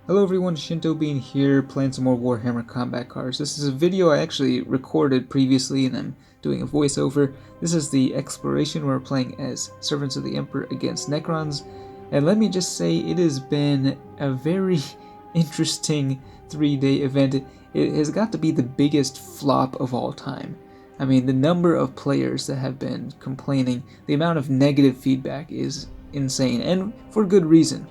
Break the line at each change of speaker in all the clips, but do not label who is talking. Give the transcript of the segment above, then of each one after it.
Hello everyone, Shinto Bean here, playing some more Warhammer combat cards. This is a video I actually recorded previously and I'm doing a voiceover. This is the exploration where we're playing as Servants of the Emperor against Necrons. And let me just say, it has been a very interesting 3-day event. It has got to be the biggest flop of all time. I mean, the number of players that have been complaining, the amount of negative feedback is insane, and for good reason.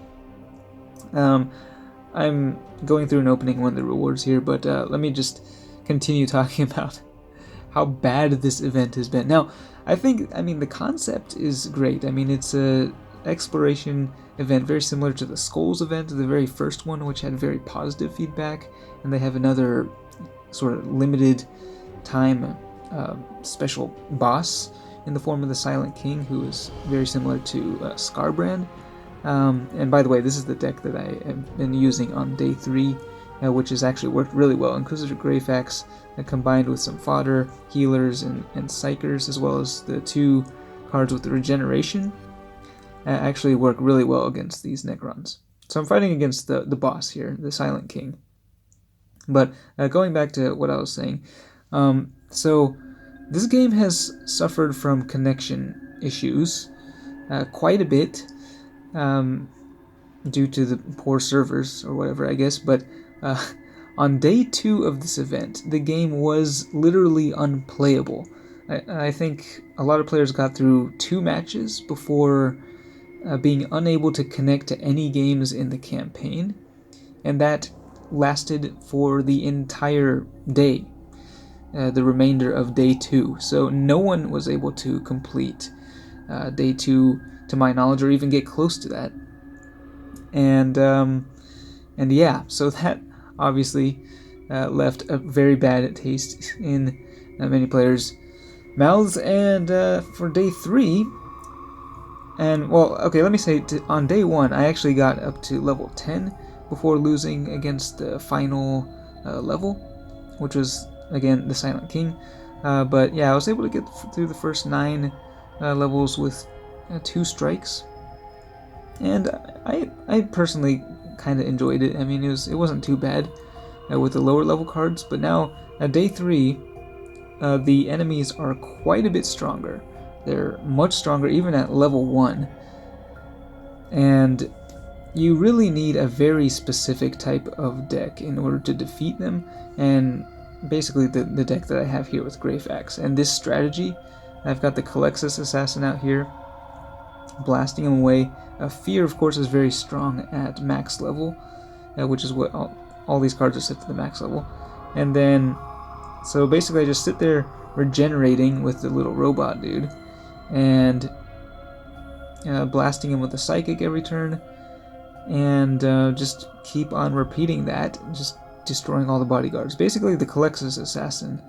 I'm going through and opening one of the rewards here, but let me just continue talking about how bad this event has been. Now, I mean, the concept is great. I mean, it's a exploration event very similar to the Skulls event, the very first one, which had very positive feedback, and they have another sort of limited time special boss in the form of the Silent King, who is very similar to Scarbrand. And by the way, this is the deck that I have been using on day 3, which has actually worked really well. Inquisitor Greyfax combined with some fodder, healers, and psychers, as well as the 2 cards with the regeneration, actually work really well against these Necrons. So I'm fighting against the boss here, the Silent King. But going back to what I was saying, so this game has suffered from connection issues quite a bit. Due to the poor servers or whatever, I guess, but on day 2 of this event, the game was literally unplayable. I think a lot of players got through 2 matches before being unable to connect to any games in the campaign, and that lasted for the entire day, the remainder of day 2. So no one was able to complete day 2 to my knowledge, or even get close to that. And yeah, so that obviously left a very bad taste in many players' mouths. And for day 3, and well, okay, let me say, on day 1, I actually got up to level 10 before losing against the final level, which was, again, the Silent King. But yeah, I was able to get through the first 9 levels with 2 strikes, and I personally kind of enjoyed it. I mean, it wasn't too bad with the lower level cards, but now at day 3, the enemies are quite a bit stronger. They're much stronger even at level 1, and you really need a very specific type of deck in order to defeat them, and basically the deck that I have here with Greyfax. And this strategy, I've got the Calexis Assassin out here, blasting him away. Fear, of course, is very strong at max level, which is what all these cards are set to the max level. And then, so basically I just sit there regenerating with the little robot dude, and blasting him with a Psychic every turn, and just keep on repeating that, just destroying all the bodyguards. Basically, the Calexis Assassin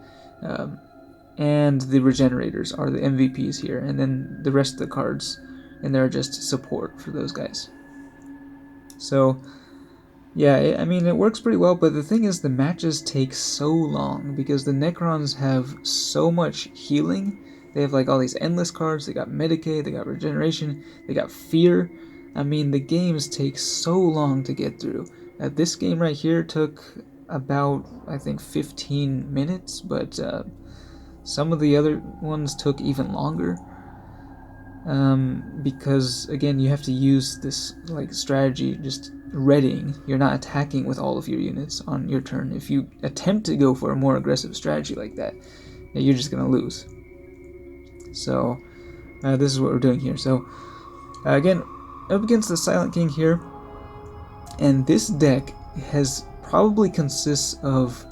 and the Regenerators are the MVPs here, and then the rest of the cards and they're just support for those guys. So yeah, I mean, it works pretty well, but the thing is, the matches take so long because the Necrons have so much healing. They have like all these endless cards. They got Medicaid, they got Regeneration, they got Fear. I mean, the games take so long to get through. This game right here took about, I think, 15 minutes, but some of the other ones took even longer. Because again, you have to use this like strategy, just readying. You're not attacking with all of your units on your turn. If you attempt to go for a more aggressive strategy like that, you're just gonna lose. So this is what we're doing here. So again, up against the Silent King here, and this deck has probably consists of,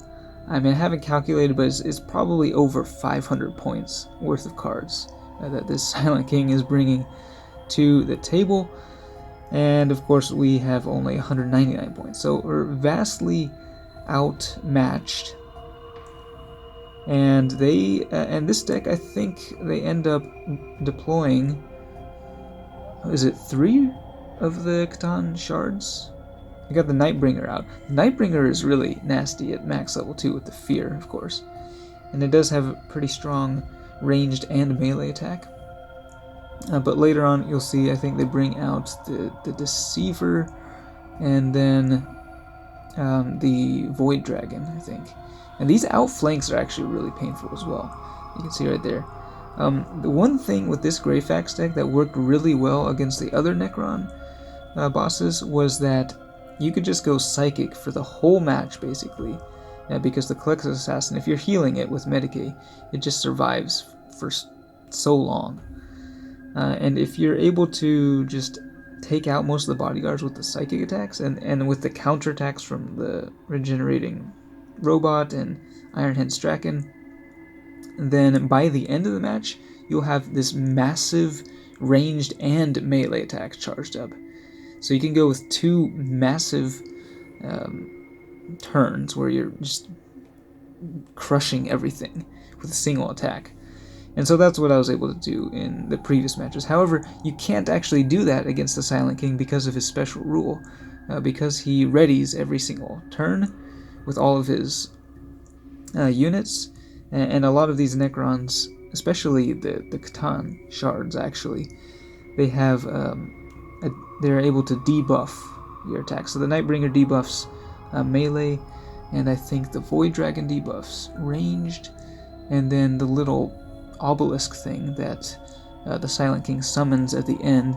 I mean, I haven't calculated, but it's probably over 500 points worth of cards that this Silent King is bringing to the table. And of course we have only 199 points, so we're vastly outmatched. And they and this deck, I think they end up deploying, is it 3 of the Catan shards? I got the Nightbringer out. The Nightbringer is really nasty at max level 2 with the Fear, of course, and it does have a pretty strong ranged and melee attack. But later on, you'll see, I think they bring out the Deceiver, and then the Void Dragon, I think. And these outflanks are actually really painful as well. You can see right there. The one thing with this Greyfax deck that worked really well against the other Necron bosses was that you could just go Psychic for the whole match, basically. Because the Collector's Assassin, if you're healing it with Medicae, it just survives for so long. And if you're able to just take out most of the bodyguards with the psychic attacks and with the counterattacks from the regenerating robot and Ironhead Strachan, then by the end of the match, you'll have this massive ranged and melee attack charged up. So you can go with two massive turns where you're just crushing everything with a single attack. And so that's what I was able to do in the previous matches. However, you can't actually do that against the Silent King because of his special rule. Because he readies every single turn with all of his units. And a lot of these Necrons, especially the Catan shards actually, they have they're able to debuff your attack. So the Nightbringer debuffs melee, and I think the Void Dragon debuffs ranged, and then the little obelisk thing that the Silent King summons at the end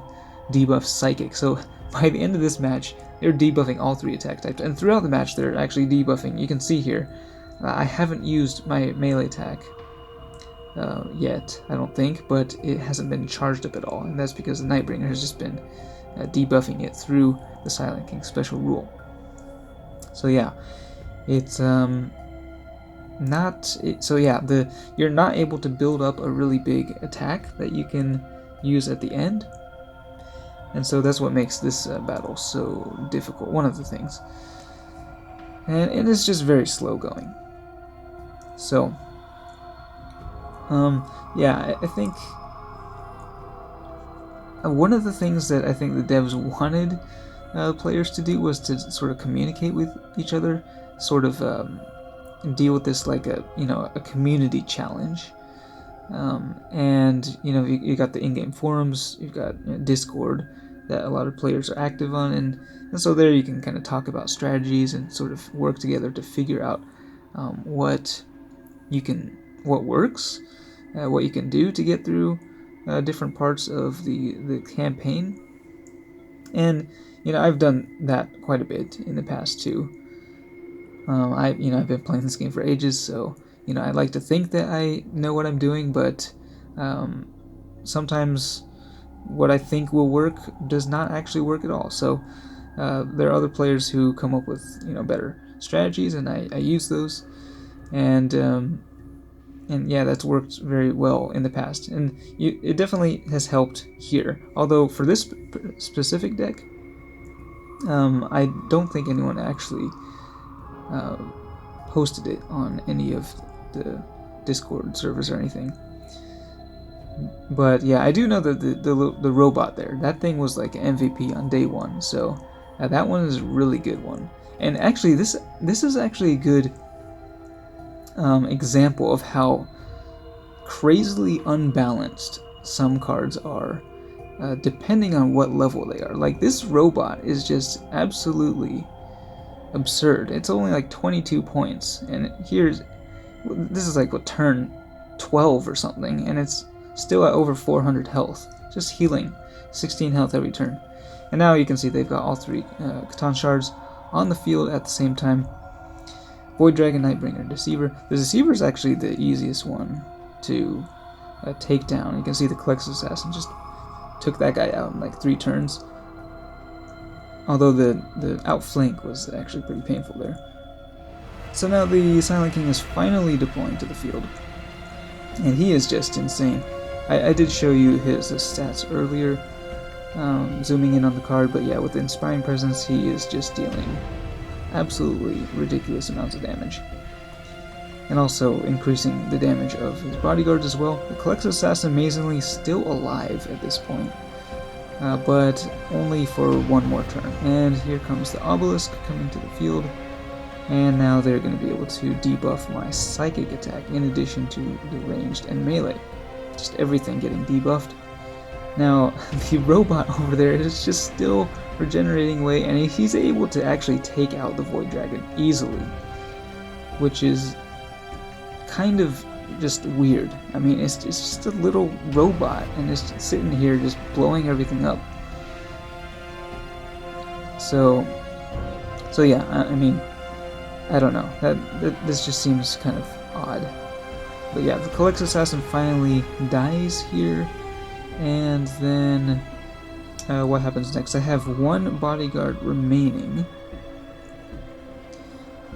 debuffs Psychic. So by the end of this match, they're debuffing all three attack types, and throughout the match they're actually debuffing. You can see here, I haven't used my melee attack yet, I don't think, but it hasn't been charged up at all, and that's because the Nightbringer has just been debuffing it through the Silent King special rule. So yeah, it's you're not able to build up a really big attack that you can use at the end, and so that's what makes this battle so difficult, one of the things. And it is just very slow going. So I think one of the things that I think the devs wanted players to do was to sort of communicate with each other, sort of deal with this like a community challenge. And you got the in-game forums, you've got Discord that a lot of players are active on, and so there you can kind of talk about strategies and sort of work together to figure out what works, what you can do to get through different parts of the campaign. And I've done that quite a bit in the past too. I've been playing this game for ages, so I like to think that I know what I'm doing, but sometimes what I think will work does not actually work at all. So there are other players who come up with better strategies, and I use those, and yeah, that's worked very well in the past, and it definitely has helped here. Although for this specific deck, I don't think anyone actually posted it on any of the Discord servers or anything. But yeah, I do know that the robot there, that thing was like an MVP on day one, so that one is a really good one. And actually, this is actually a good example of how crazily unbalanced some cards are, depending on what level they are. Like, this robot is just absolutely absurd. It's only like 22 points, and this is like turn 12 or something, and it's still at over 400 health, just healing 16 health every turn. And now you can see they've got all three Catan shards on the field at the same time. Void Dragon, Nightbringer, Deceiver. The Deceiver is actually the easiest one to take down. You can see the Collector's Assassin just took that guy out in like 3 turns. Although the outflank was actually pretty painful there. So now the Silent King is finally deploying to the field, and he is just insane. I did show you his stats earlier, zooming in on the card, but yeah, with the Inspiring Presence, he is just dealing absolutely ridiculous amounts of damage. And also increasing the damage of his bodyguards as well. The Collector's Assassin amazingly still alive at this point, but only for one more turn. And here comes the Obelisk coming to the field, and now they're going to be able to debuff my Psychic attack in addition to the ranged and melee. Just everything getting debuffed. Now, the robot over there is just still regenerating away, and he's able to actually take out the Void Dragon easily, which is kind of just weird. I mean, it's just a little robot, and it's just sitting here just blowing everything up. So yeah, I mean, I don't know. This just seems kind of odd. But yeah, the Collects Assassin finally dies here, and then what happens next? I have one bodyguard remaining,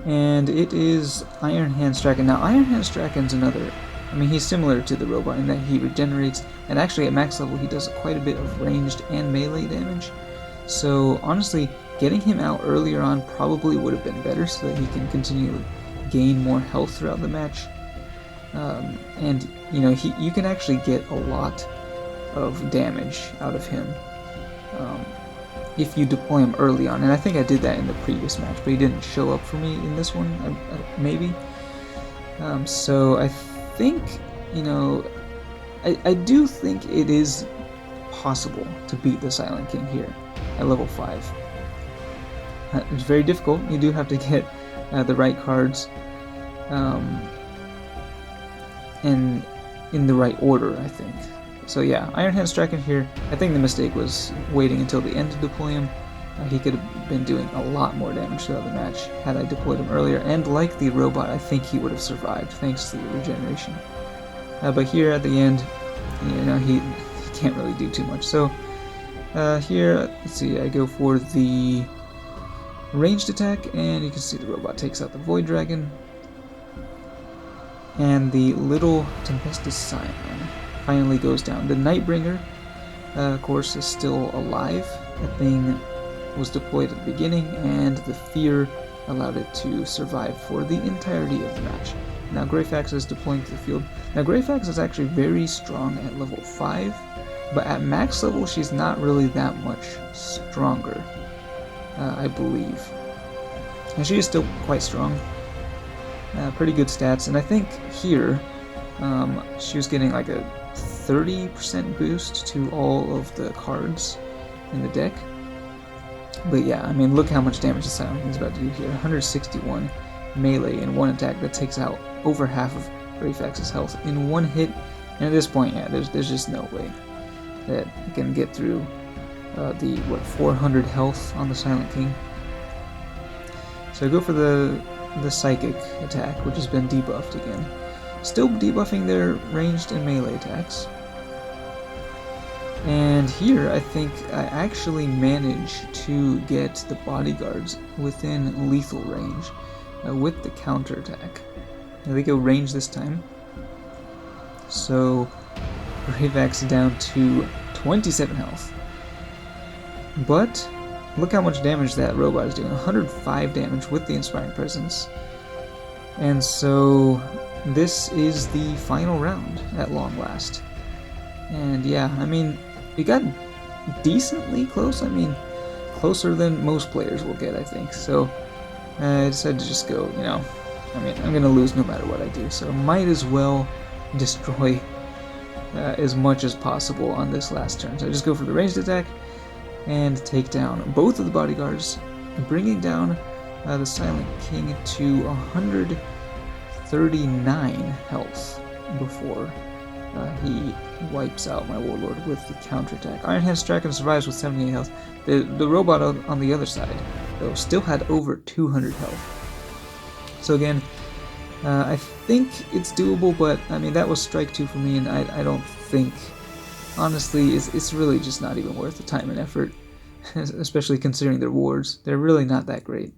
and it is Iron Hand Strachan. Now, Iron Hand Strachan's another. I mean, he's similar to the robot in that he regenerates, and actually at max level he does quite a bit of ranged and melee damage. So honestly, getting him out earlier on probably would have been better, so that he can continue to gain more health throughout the match. And you know, you can actually get a lot of damage out of him if you deploy him early on. And I think I did that in the previous match, but he didn't show up for me in this one, maybe. So I think, you know, I do think it is possible to beat the Silent King here at level 5. It's very difficult. You do have to get the right cards and in the right order, I think. So yeah, Iron Hand Strachan here. I think the mistake was waiting until the end to deploy him. He could have been doing a lot more damage throughout the match had I deployed him earlier, and like the robot, I think he would have survived thanks to the regeneration. But here at the end, you know, he can't really do too much. So here, let's see, I go for the ranged attack, and you can see the robot takes out the Void Dragon. And the little Tempestus Scion finally goes down. The Nightbringer, of course, is still alive. That thing was deployed at the beginning, and the fear allowed it to survive for the entirety of the match. Now Greyfax is deploying to the field. Now Greyfax is actually very strong at level 5, but at max level she's not really that much stronger, I believe. And she is still quite strong. Pretty good stats, and I think here she was getting like a 30% boost to all of the cards in the deck. But yeah, I mean, look how much damage the Silent King's about to do here. 161 melee in one attack that takes out over half of Greyfax's health in one hit. And at this point, yeah, there's just no way that it can get through the 400 health on the Silent King. So I go for the Psychic attack, which has been debuffed again. Still debuffing their ranged and melee attacks. And here I think I actually managed to get the bodyguards within lethal range with the counterattack. Now they go range this time. So Greyfax down to 27 health. But look how much damage that robot is doing. 105 damage with the Inspiring Presence. And so this is the final round at long last. And yeah, I mean, we got decently close. I mean, closer than most players will get, I think. So I decided to just go, you know, I mean, I'm going to lose no matter what I do. So might as well destroy as much as possible on this last turn. So I just go for the ranged attack and take down both of the bodyguards, bringing down the Silent King to 139 health before he wipes out my Warlord with the counterattack. Iron Hand Strachan survives with 78 health. The robot on the other side, though, still had over 200 health. So again, I think it's doable, but I mean, that was strike 2 for me, and I don't think, honestly, it's really just not even worth the time and effort, especially considering their wards. They're really not that great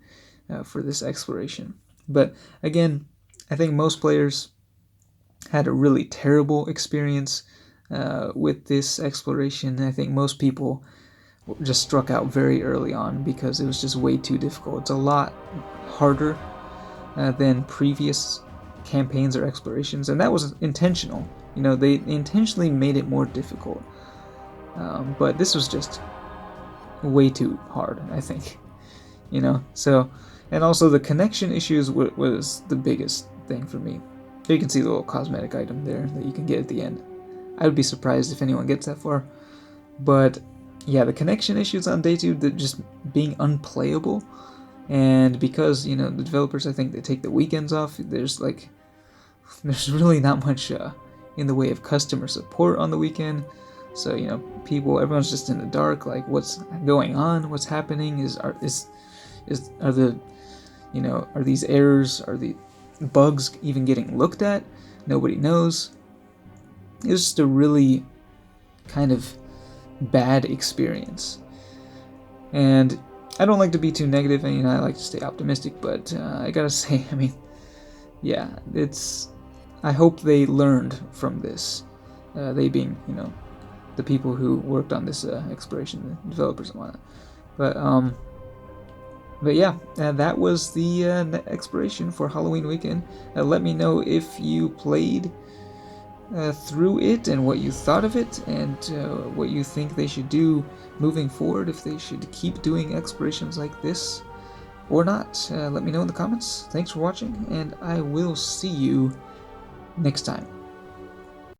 for this exploration. But again, I think most players had a really terrible experience with this exploration. I think most people just struck out very early on because it was just way too difficult. It's a lot harder than previous campaigns or explorations, and that was intentional. You know, they intentionally made it more difficult. But this was just way too hard, I think. You know, so, and also the connection issues was the biggest thing for me. Here you can see the little cosmetic item there that you can get at the end. I would be surprised if anyone gets that far. But yeah, the connection issues on day 2, that just being unplayable, and because the developers, I think they take the weekends off. There's really not much in the way of customer support on the weekend. So everyone's just in the dark. Like, what's going on? What's happening? Are these errors? Are the bugs even getting looked at? Nobody knows. It was just a really kind of bad experience. And I don't like to be too negative, and I like to stay optimistic. But I gotta say, yeah, I hope they learned from this. They being, the people who worked on this exploration, the developers and whatnot. But yeah, that was the exploration for Halloween weekend. Let me know if you played through it and what you thought of it, and what you think they should do moving forward, if they should keep doing explorations like this or not. Let me know in the comments. Thanks for watching, and I will see you next time.